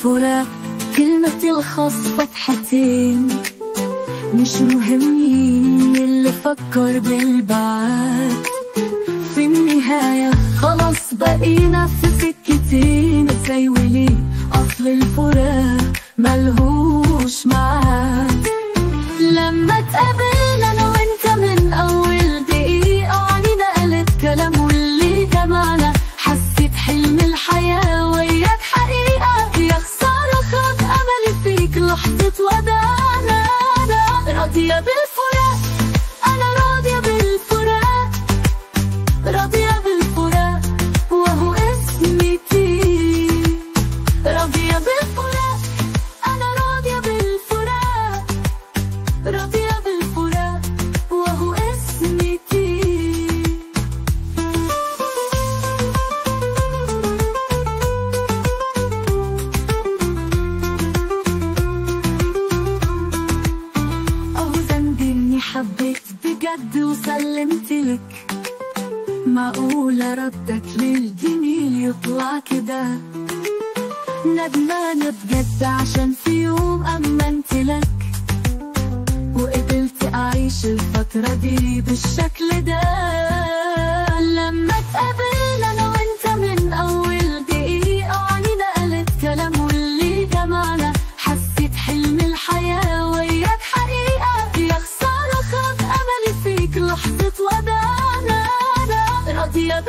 الفراق كلمتي الخاص فتحتين، مش مهمين اللي فكر بالبعاد. في النهاية خلاص بقينا في سكتين متسايولين، أصل الفراق ملهوش معاد. لما اتقابلنا أنا وأنت من أول دقيقة عنينا قالت كلام واللي جمعنا، حسيت حلم الحياة وياك حقيقة. يا خسارة خاب أملي فيك لحظة وداعنا. أنا راضية بالفراق، أنا راضية بالفراق، راضية بالفراق وهو اسمتي. راضية بالفراق، أنا راضية بالفراق، راضية بالفراق وهو اسمتي. أهو ذنبي إني حبيت بجد وسلمتلك، معقولة ردك للجميل يطلع كده؟ ندمانة بجد عشان في يوم أمنتلك وقبلت أعيش الفترة دي بالشكل ده. لما اتقابلنا أنا وأنت من أول دقيقة عنينا قالت كلام واللي جمعنا، حسيت حلم الحياة وياك حقيقة. يا خسارة خاب أملي فيك لحظة وداعنا. راضية